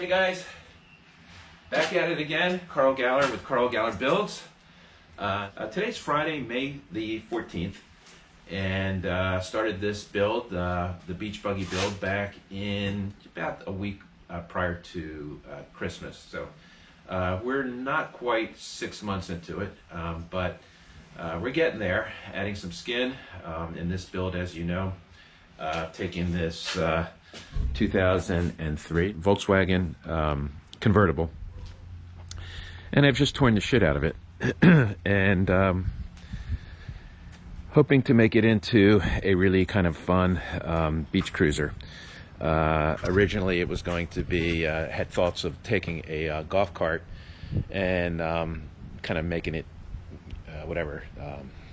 Hey guys, back at it again. Carl Galler with Carl Galler Builds. Today's Friday, May the 14th, and started this build, the beach buggy build, back in about a week prior to Christmas. So we're not quite 6 months into it, but we're getting there, adding some skin in this build, as you know. Taking this 2003 Volkswagen convertible, and I've just torn the shit out of it and hoping to make it into a really kind of fun beach cruiser. Originally it was going to be, had thoughts of taking a golf cart and kind of making it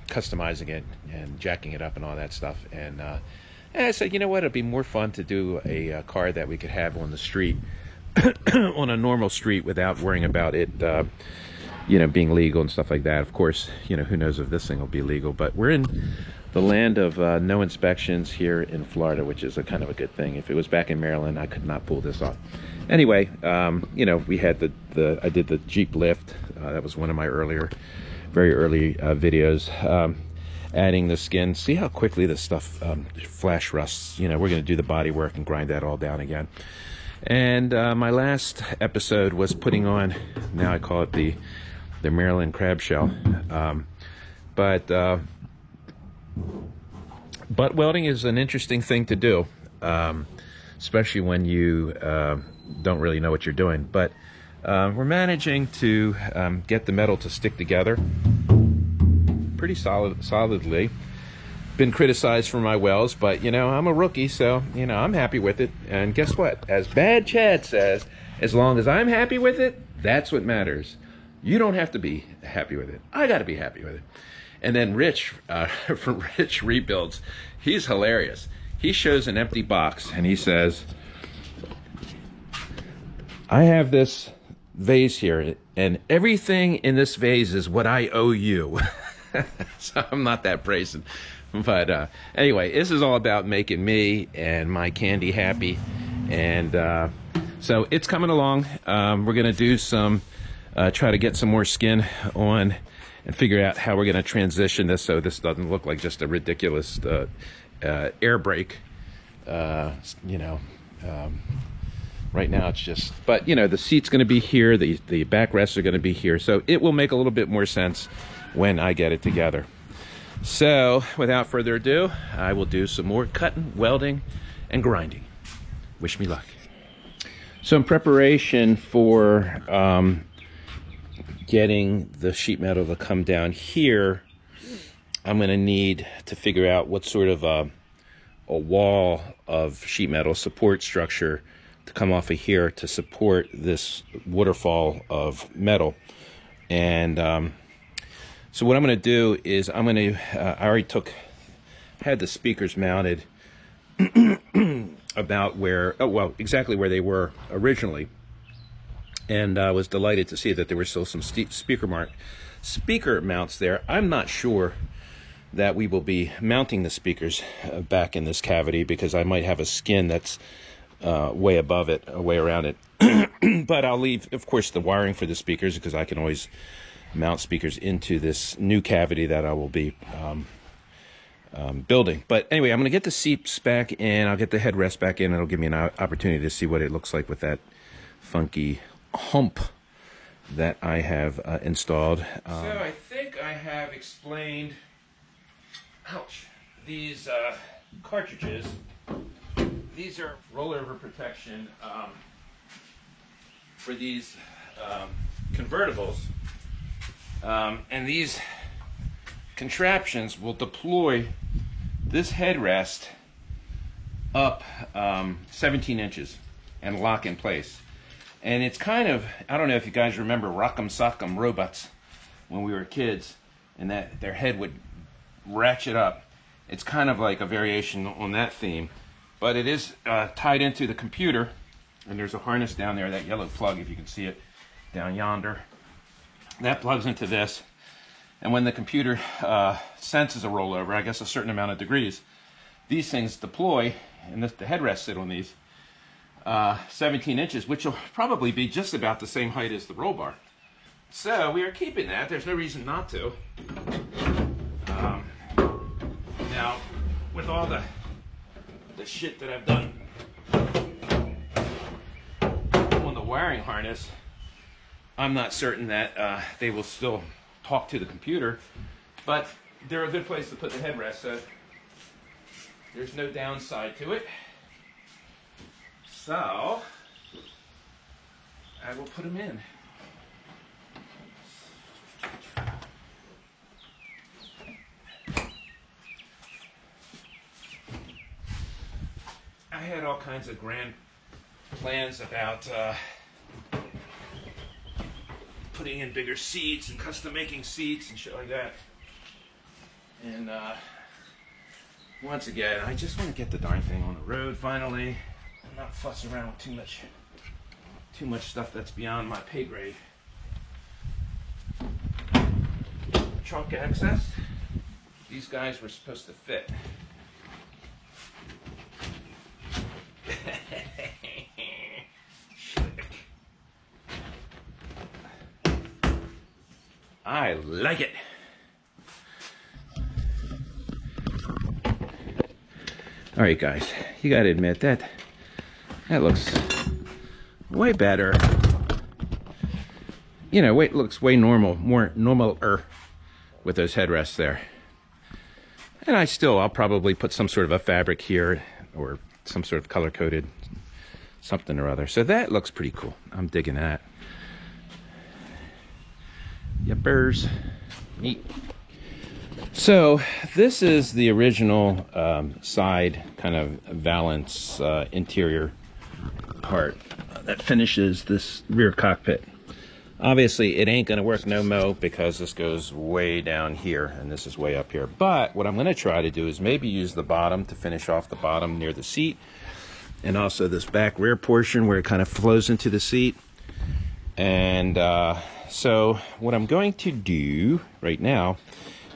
customizing it and jacking it up and all that stuff, and I said, you know what, it'd be more fun to do a car that we could have on the street, on a normal street, without worrying about it, being legal and stuff like that. Of course, who knows if this thing will be legal, but we're in the land of no inspections here in Florida, which is a kind of a good thing. If it was back in Maryland, I could not pull this off. Anyway, we had I did the Jeep lift. That was one of my very early videos. Adding the skin. See how quickly this stuff flash rusts. We're going to do the body work and grind that all down again. And my last episode was putting on, now I call it the Maryland crab shell. But butt welding is an interesting thing to do, especially when you don't really know what you're doing. But we're managing to get the metal to stick together pretty solidly. Been criticized for my welds, but I'm a rookie, so I'm happy with it. And guess what? As Bad Chad says, as long as I'm happy with it, that's what matters. You don't have to be happy with it. I got to be happy with it. And then Rich from Rich Rebuilds, he's hilarious. He shows an empty box and he says, I have this vase here, and everything in this vase is what I owe you. So I'm not that brazen, but anyway, this is all about making me and my candy happy, and so it's coming along. We're gonna do some try to get some more skin on and figure out how we're gonna transition this so this doesn't look like just a ridiculous air brake. Right now it's just, but the seat's going to be here, the backrests are going to be here, so it will make a little bit more sense when I get it together. So without further ado, I will do some more cutting, welding, and grinding. Wish me luck. So in preparation for getting the sheet metal to come down here, I'm going to need to figure out what sort of a wall of sheet metal support structure to come off of here to support this waterfall of metal. And so what I'm going to do is I already had the speakers mounted about exactly where they were originally, and I was delighted to see that there were still some speaker mounts there. I'm not sure that we will be mounting the speakers back in this cavity, because I might have a skin that's way above it, way around it. But I'll leave, of course, the wiring for the speakers, because I can always mount speakers into this new cavity that I will be building. But anyway, I'm going to get the seats back in. I'll get the headrest back in. It'll give me an opportunity to see what it looks like with that funky hump that I have installed. So I think I have explained, these cartridges. These are rollover protection for these convertibles. And these contraptions will deploy this headrest up 17 inches and lock in place. And it's kind of, I don't know if you guys remember Rock'em Sock'em Robots when we were kids, and that their head would ratchet up. It's kind of like a variation on that theme, but it is tied into the computer, and there's a harness down there, that yellow plug, if you can see it down yonder. That plugs into this, and when the computer senses a rollover, I guess a certain amount of degrees, these things deploy, and the headrests sit on these, 17 inches, which will probably be just about the same height as the roll bar. So we are keeping that. There's no reason not to. Now, with all the shit that I've done on the wiring harness, I'm not certain that they will still talk to the computer, but they're a good place to put the headrest, so there's no downside to it. So I will put them in. I had all kinds of grand plans about putting in bigger seats and custom making seats and shit like that. And once again, I just want to get the darn thing on the road finally, and not fuss around with too much stuff that's beyond my pay grade. Trunk access. These guys were supposed to fit. I like it. All right, guys, you got to admit that looks way better. You know, looks way normal, more normal-er with those headrests there. And I'll probably put some sort of a fabric here or some sort of color-coded something or other. So that looks pretty cool. I'm digging that. Yippers. Neat. So this is the original side kind of valance interior part that finishes this rear cockpit. Obviously it ain't gonna work no mo because this goes way down here and this is way up here. But what I'm gonna try to do is maybe use the bottom to finish off the bottom near the seat, and also this back rear portion where it kind of flows into the seat. And so what I'm going to do right now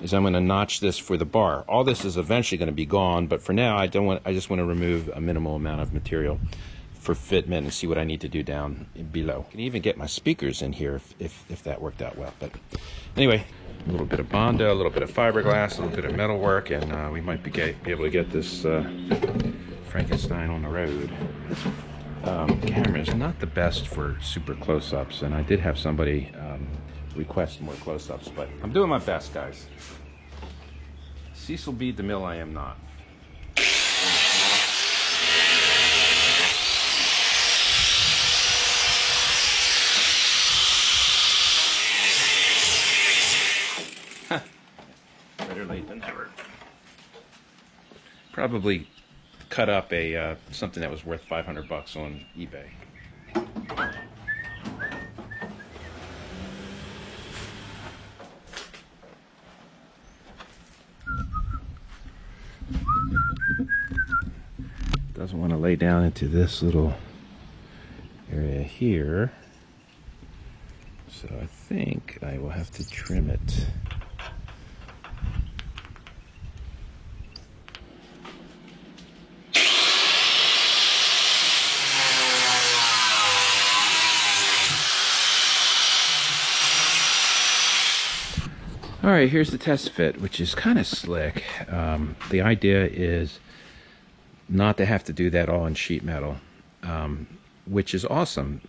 is I'm going to notch this for the bar. All this is eventually going to be gone, but for now I just want to remove a minimal amount of material for fitment and see what I need to do down below. I can even get my speakers in here if that worked out well. But anyway, a little bit of Bondo, a little bit of fiberglass, a little bit of metal work, and we might be able to get this Frankenstein on the road. Camera is not the best for super close-ups, and I did have somebody request more close-ups, but I'm doing my best, guys. Cecil B. DeMille, I am not. Better late than never. Probably cut up a something that was worth $500 on eBay. Doesn't want to lay down into this little area here, so I think I will have to trim it. All right, here's the test fit, which is kind of slick. The idea is not to have to do that all in sheet metal, which is awesome.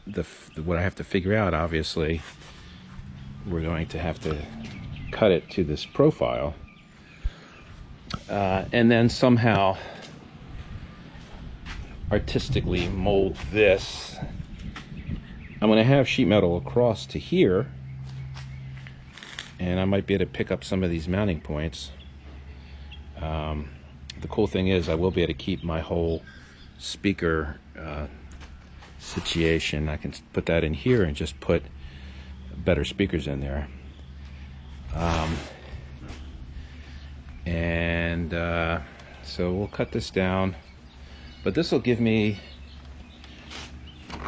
What I have to figure out, obviously, we're going to have to cut it to this profile, and then somehow artistically mold this. I'm going to have sheet metal across to here, and I might be able to pick up some of these mounting points. The cool thing is I will be able to keep my whole speaker situation. I can put that in here and just put better speakers in there. So we'll cut this down, but this will give me,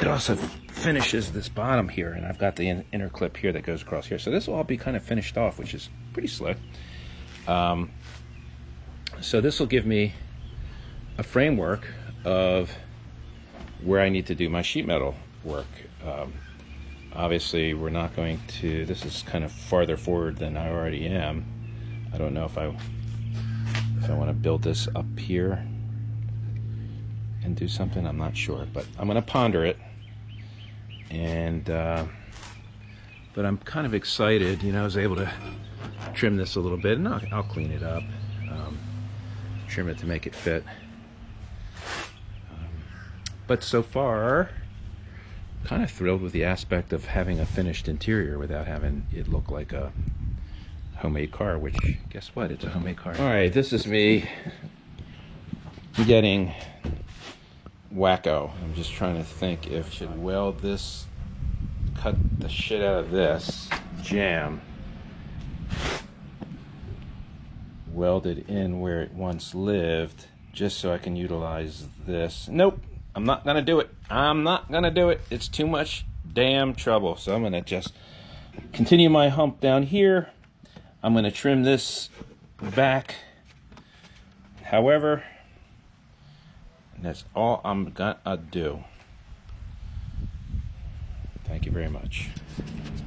it also finishes this bottom here, and I've got the inner clip here that goes across here, so this will all be kind of finished off, which is pretty slick. So this will give me a framework of where I need to do my sheet metal work. Obviously, we're not going to, this is kind of farther forward than I already am. I don't know if I want to build this up here and do something. I'm not sure, but I'm going to ponder it. And but I'm kind of excited. You know, I was able to trim this a little bit, and I'll clean it up, trim it to make it fit. But so far, kind of thrilled with the aspect of having a finished interior without having it look like a homemade car, which, guess what, it's a homemade car. All right, this is me getting wacko. I'm just trying to think if I should weld this, cut the shit out of this, jam, weld it in where it once lived, just so I can utilize this. Nope. I'm not gonna do it. I'm not gonna do it. It's too much damn trouble. So I'm gonna just continue my hump down here. I'm gonna trim this back. However, that's all I'm gonna do. Thank you very much.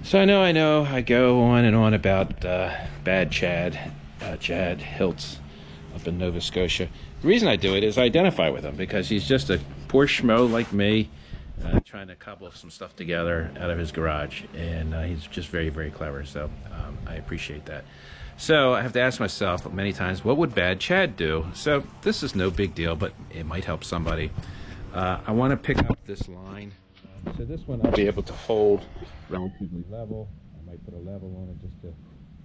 So I know, I go on and on about bad Chad Hiltz up in Nova Scotia. The reason I do it is I identify with him because he's just a poor schmo like me, trying to cobble some stuff together out of his garage, and he's just very, very clever. So I appreciate that. So I have to ask myself many times, what would bad Chad do? So this is no big deal, but it might help somebody. I want to pick up this line. So this one I'll be able to hold relatively level. I might put a level on it just to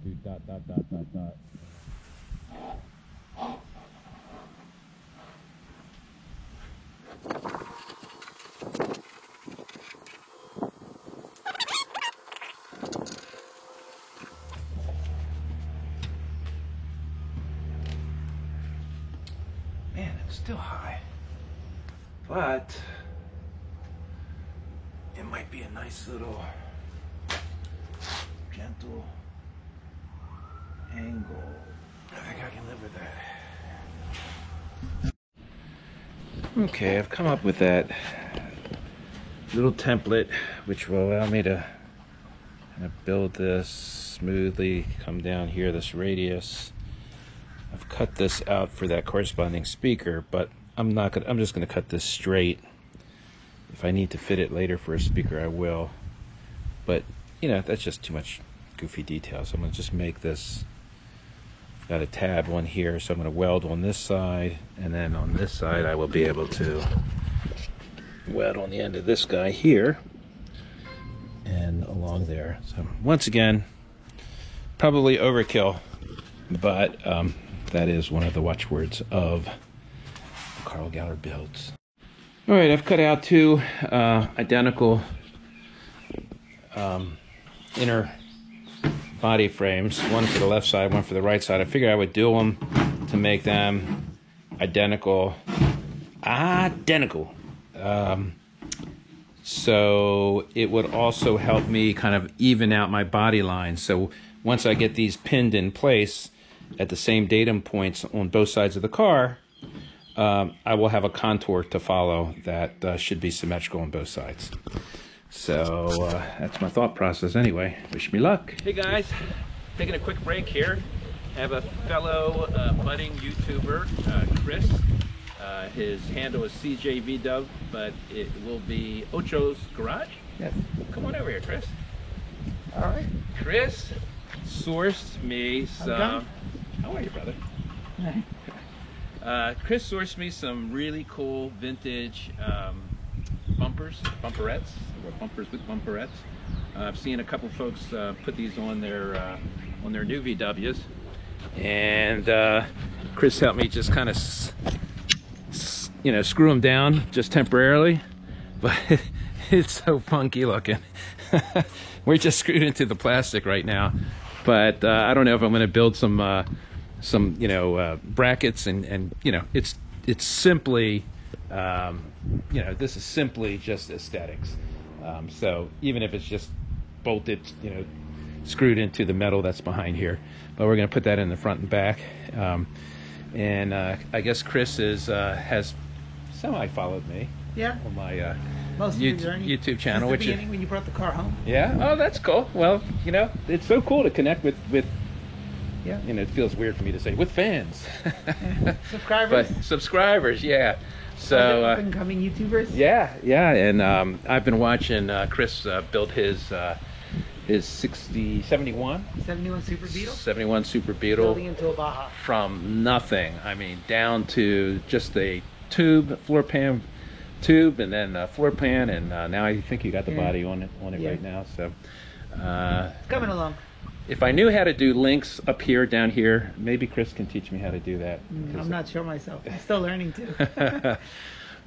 do dot, dot, dot, dot, dot. Man, it's still high, but it might be a nice little gentle angle. I think I can live with that. Okay, I've come up with that little template which will allow me to kind of build this smoothly, come down here, this radius. I've cut this out for that corresponding speaker, but I'm just going to cut this straight. If I need to fit it later for a speaker, I will. But, you know, that's just too much goofy detail. So I'm going to just make this. I've got a tab one here, so I'm going to weld on this side, and then on this side I will be able to weld on the end of this guy here and along there. So once again, probably overkill, but that is one of the watchwords of Carl Galler Builds. All right, I've cut out two identical inner body frames, one for the left side, one for the right side. I figured I would do them to make them identical. So it would also help me kind of even out my body lines. So once I get these pinned in place at the same datum points on both sides of the car, I will have a contour to follow that should be symmetrical on both sides. So that's my thought process anyway. Wish me luck. Hey guys, taking a quick break here. I have a fellow budding YouTuber, Chris. His handle is CJVW, but it will be Ocho's Garage. Yes. Come on over here, Chris. All right. Chris sourced me some... How are you, brother? Chris sourced me some really cool vintage bumperettes, or bumpers with bumperettes. I've seen a couple folks put these on their new VWs, and Chris helped me just kind of, screw them down just temporarily, but it's so funky looking. We're just screwed into the plastic right now, but I don't know if I'm going to build some brackets and it's simply this is simply just aesthetics. So even if it's just bolted, screwed into the metal that's behind here, but we're going to put that in the front and back. And I guess Chris has semi-followed me Yeah. on my Most of the journey. YouTube channel. Since the beginning when you brought the car home. Yeah. Oh, that's cool. Well, you know, it's so cool to connect with Yeah. you know, it feels weird for me to say with fans. Subscribers. But subscribers, yeah. So up and coming YouTubers. yeah, and I've been watching Chris build his 71 Super Beetle. 71 Super Beetle Building into a Baja. from nothing. I mean, down to just a tube, floor pan tube, and then floor pan, and now I think you got the body on it Yeah. right now. So It's coming along. if I knew how to do links up here, down here, maybe Chris can teach me how to do that. I'm not sure myself. I'm still learning too.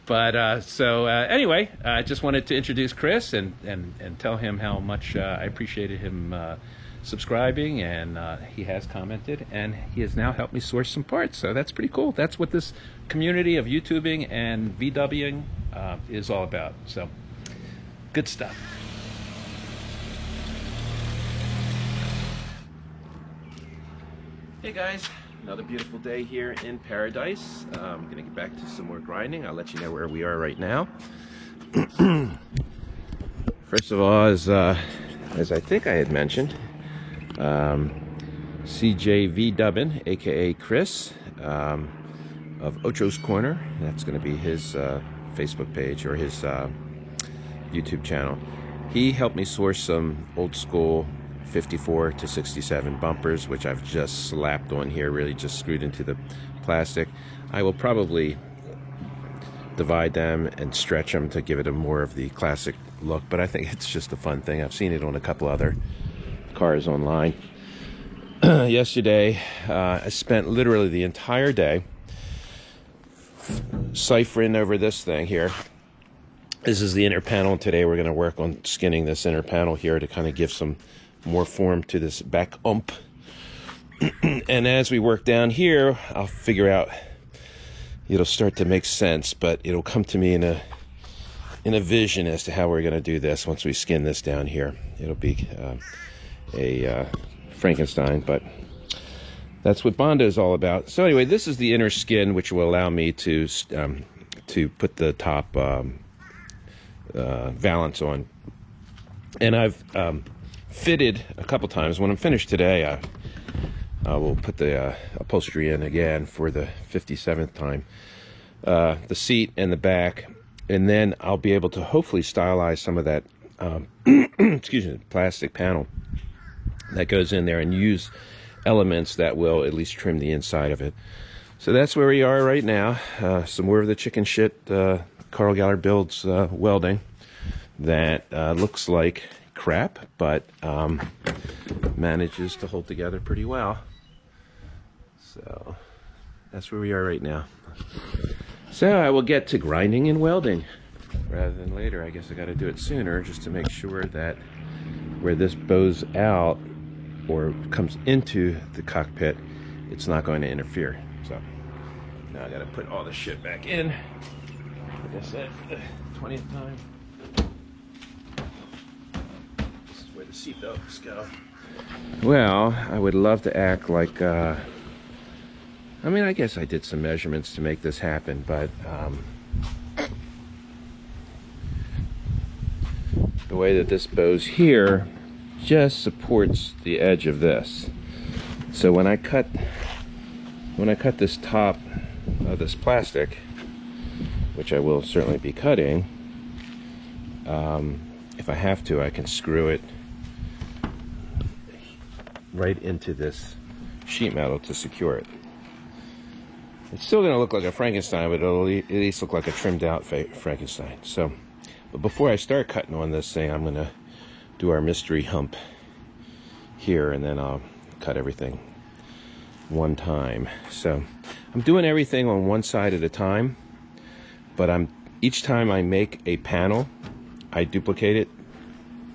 But anyway, I just wanted to introduce Chris and tell him how much I appreciated him subscribing, and he has commented, and he has now helped me source some parts. So that's pretty cool. That's what this community of YouTubing and VWing is all about. So good stuff. Hey guys, another beautiful day here in paradise. I'm gonna get back to some more grinding. I'll let you know where we are right now. First of all, as I think I had mentioned, CJV Dubbin, aka Chris, of Ocho's Corner. That's gonna be his Facebook page or his YouTube channel. He helped me source some old school 54 to 67 bumpers, which I've just slapped on here, really just screwed into the plastic. I will probably divide them and stretch them to give it a more of the classic look, but I think it's just a fun thing. I've seen it on a couple other cars online. Yesterday, I spent literally the entire day ciphering over this thing here. This is the inner panel. Today we're going to work on skinning this inner panel here to kind of give some more form to this back ump. And as we work down here, I'll figure out, it'll start to make sense, but it'll come to me in a vision as to how we're going to do this once we skin this down here. It'll be a Frankenstein, but that's what Bondo is all about. So anyway, this is the inner skin, which will allow me to put the top valance on. And I've fitted a couple times. When I'm finished today, I will put the upholstery in again for the 57th time, the seat and the back, and then I'll be able to hopefully stylize some of that excuse me, plastic panel that goes in there and use elements that will at least trim the inside of it. So that's where we are right now. Some more of the chicken shit Carl Gallard builds welding that looks like crap, but manages to hold together pretty well. So that's where we are right now. So I will get to grinding and welding rather than later. I guess I got to do it sooner just to make sure that where this bows out or comes into the cockpit, it's not going to interfere. So now I got to put all this shit back in, like I said, for the 20th time. Where the seatbelts go. Well, I would love to act like, I mean, I guess I did some measurements to make this happen, but the way that this bows here just supports the edge of this. So when I cut this top of this plastic, which I will certainly be cutting, if I have to, I can screw it right into this sheet metal to secure it. It's still going to look like a Frankenstein, but it'll at least look like a trimmed out Frankenstein. So, but before I start cutting on this thing, I'm going to do our mystery hump here, and then I'll cut everything one time. So I'm doing everything on one side at a time, but each time I make a panel, I duplicate it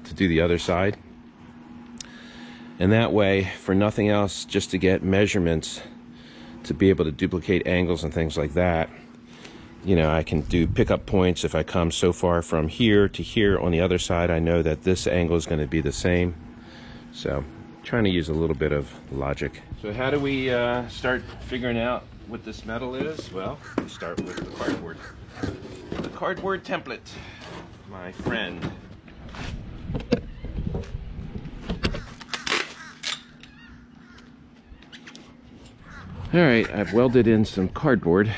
to do the other side. And that way, for nothing else, just to get measurements, to be able to duplicate angles and things like that, you know, I can do pickup points. If I come so far from here to here on the other side, I know that this angle is going to be the same. So, trying to use a little bit of logic. So how do we start figuring out what this metal is? Well, we start with the cardboard. The cardboard template, my friend. All right, I've welded in some cardboard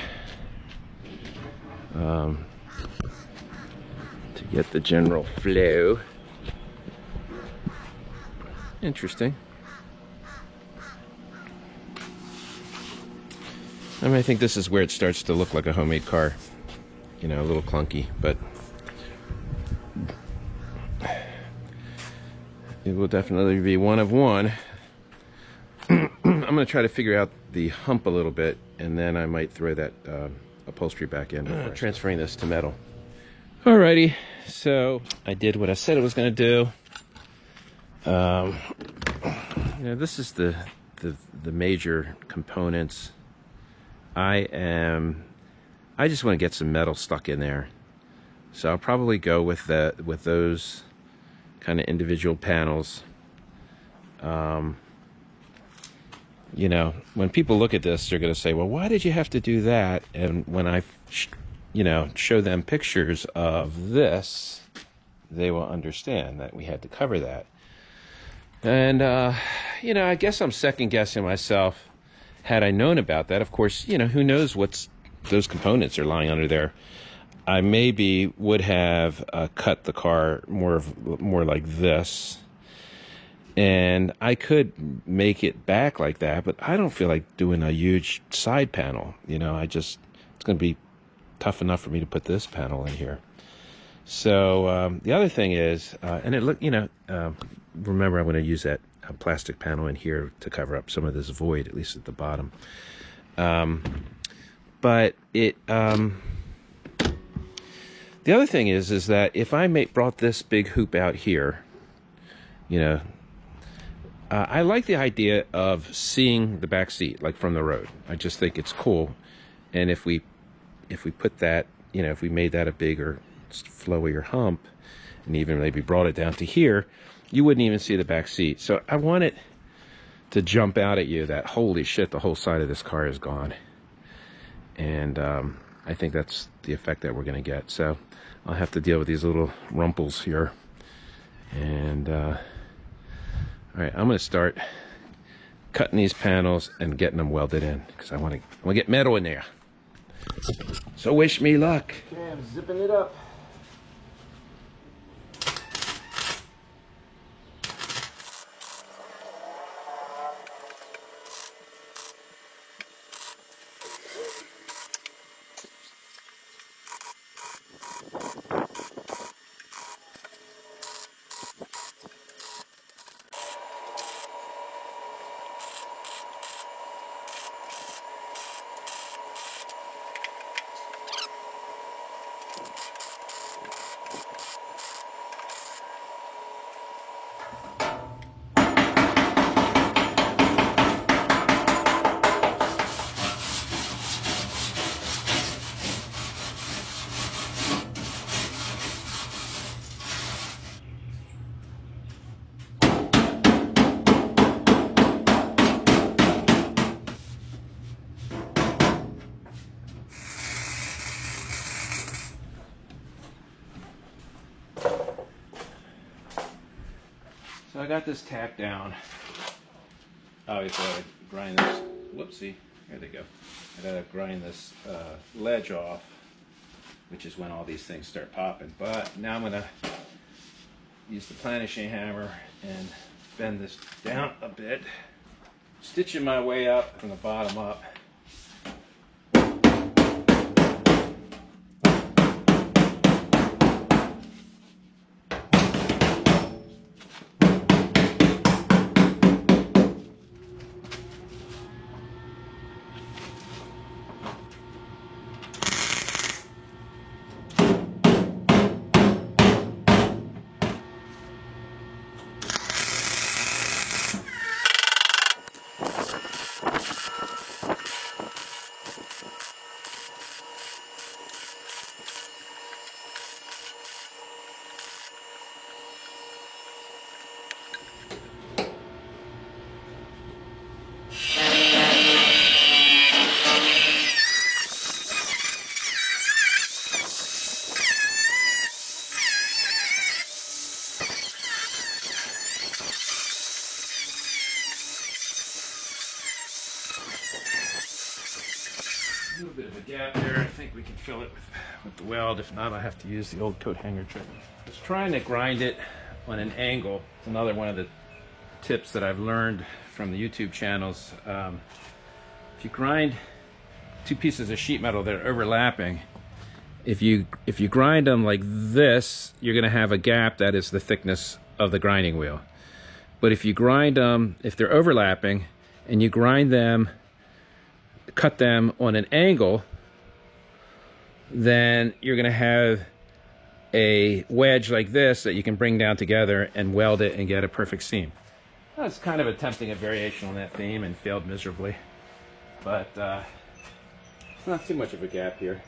to get the general flow. Interesting. I mean, I think this is where it starts to look like a homemade car. You know, a little clunky, but it will definitely be one of one. I'm going to try to figure out the hump a little bit, and then I might throw that upholstery back in. Transferring this to metal. Alrighty, so I did what I said I was going to do. You know, this is the major components. I just want to get some metal stuck in there, so I'll probably go with those kind of individual panels. You know, when people look at this, they're going to say, well, why did you have to do that? And when I, you know, show them pictures of this, they will understand that we had to cover that. And, you know, I guess I'm second guessing myself. Had I known about that, of course, you know, who knows what's those components are lying under there. I maybe would have cut the car more like this. And I could make it back like that, but I don't feel like doing a huge side panel. You know, it's going to be tough enough for me to put this panel in here. So the other thing is, and it look, you know, remember I'm going to use that plastic panel in here to cover up some of this void, at least at the bottom. But it, the other thing is that if I brought this big hoop out here, you know, I like the idea of seeing the back seat, like from the road. I just think it's cool. And if we put that, you know, if we made that a bigger, flowier hump, and even maybe brought it down to here, you wouldn't even see the back seat. So I want it to jump out at you that, holy shit, the whole side of this car is gone. And I think that's the effect that we're going to get. So I'll have to deal with these little rumples here. And all right, I'm going to start cutting these panels and getting them welded in, because I want to get metal in there. So wish me luck. Okay, I'm zipping it up. So I got this tacked down. Obviously, I gotta grind this. Whoopsie. There they go. I gotta grind this ledge off, which is when all these things start popping. But now I'm gonna use the planishing hammer and bend this down a bit, stitching my way up from the bottom up. A little bit of a gap there. I think we can fill it with the weld. If not, I'll have to use the old coat hanger trick. I was trying to grind it on an angle. It's another one of the tips that I've learned from the YouTube channels. If you grind two pieces of sheet metal that are overlapping, if you grind them like this, you're going to have a gap that is the thickness of the grinding wheel. But if you grind them, if they're overlapping, and you grind them, cut them on an angle, then you're going to have a wedge like this that you can bring down together and weld it and get a perfect seam. I was kind of attempting a variation on that theme and failed miserably, but it's not too much of a gap here.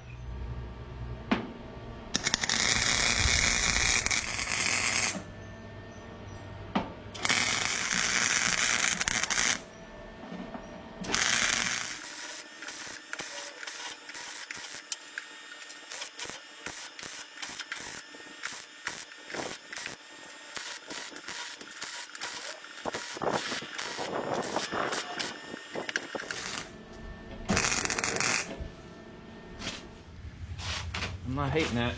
I'm not hating that.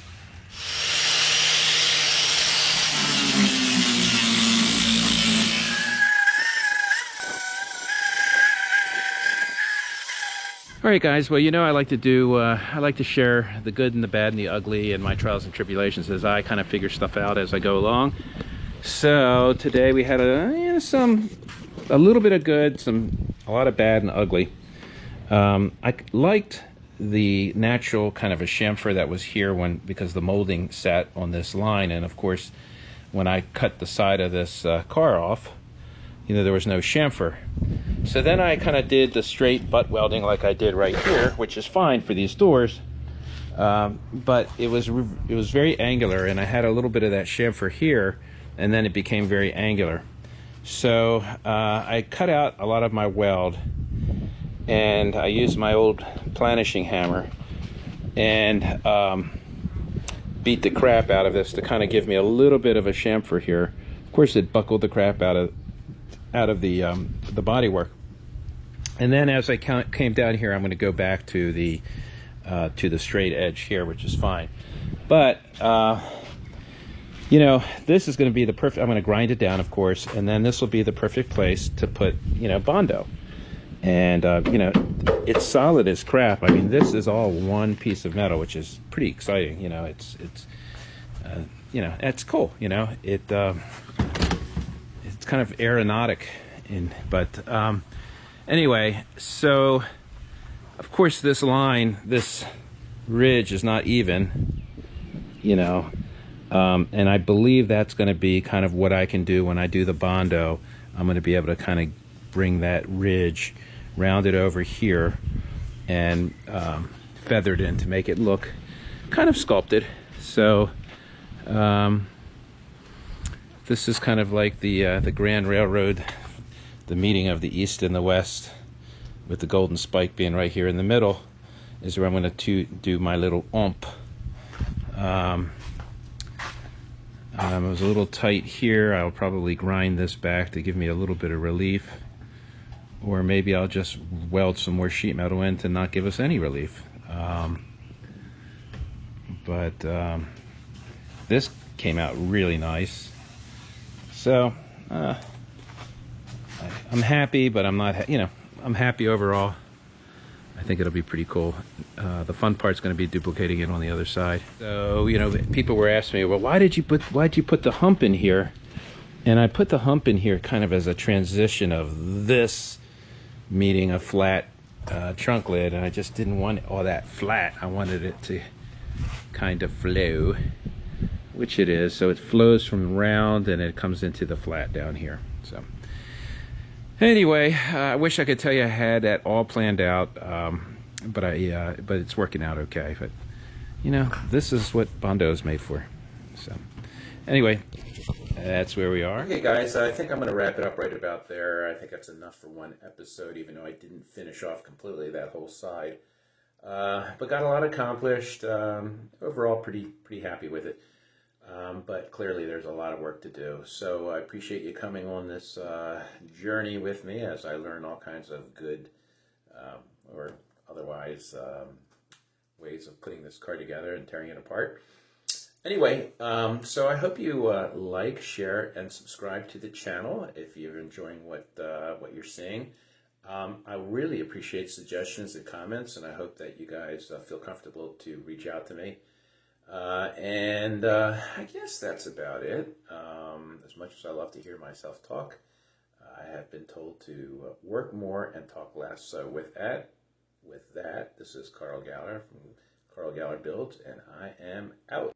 All right, guys. Well, you know, I like to share the good and the bad and the ugly and my trials and tribulations as I kind of figure stuff out as I go along. So today we had a little bit of good, a lot of bad and ugly. I liked the natural kind of a chamfer that was here because the molding sat on this line, and of course when I cut the side of this car off, you know, there was no chamfer. So then I kind of did the straight butt welding like I did right here, which is fine for these doors, but it was very angular, and I had a little bit of that chamfer here, and then it became very angular. So I cut out a lot of my weld, and I used my old planishing hammer and beat the crap out of this to kind of give me a little bit of a chamfer here. Of course, it buckled the crap out of the bodywork. And then as I came down here, I'm going to go back to the straight edge here, which is fine. But you know, this is going to be the perfect. I'm going to grind it down, of course, and then this will be the perfect place to put, you know, Bondo. And you know, it's solid as crap. I mean, this is all one piece of metal, which is pretty exciting. You know, it's you know, it's cool. You know, it's kind of aeronautic, but anyway. So, of course, this line, this ridge is not even. You know, and I believe that's going to be kind of what I can do when I do the Bondo. I'm going to be able to kind of bring that ridge rounded over here and feathered in to make it look kind of sculpted. So this is kind of like the Grand Railroad, the meeting of the East and the West, with the golden spike being right here in the middle, is where I'm going to do my little oomph. It was a little tight here. I'll probably grind this back to give me a little bit of relief. Or maybe I'll just weld some more sheet metal in to not give us any relief. But this came out really nice. So I'm happy, but I'm not, you know, I'm happy overall. I think it'll be pretty cool. The fun part's going to be duplicating it on the other side. So, you know, people were asking me, well, why'd you put the hump in here? And I put the hump in here kind of as a transition of this meeting a flat trunk lid, and I just didn't want all that flat. I wanted it to kind of flow, which it is. So it flows from round and it comes into the flat down here. So anyway, I wish I could tell you I had that all planned out, but it's working out okay. But you know, this is what Bondo is made for. So anyway, that's where we are. Okay, guys, I think I'm going to wrap it up right about there. I think that's enough for one episode, even though I didn't finish off completely that whole side. But got a lot accomplished. Overall, pretty happy with it. But clearly, there's a lot of work to do. So I appreciate you coming on this journey with me as I learn all kinds of good or otherwise ways of putting this car together and tearing it apart. Anyway, so I hope you like, share, and subscribe to the channel if you're enjoying what you're seeing. I really appreciate suggestions and comments, and I hope that you guys feel comfortable to reach out to me. And I guess that's about it. As much as I love to hear myself talk, I have been told to work more and talk less. So with that, this is Carl Galler from Carl Galler Builds, and I am out.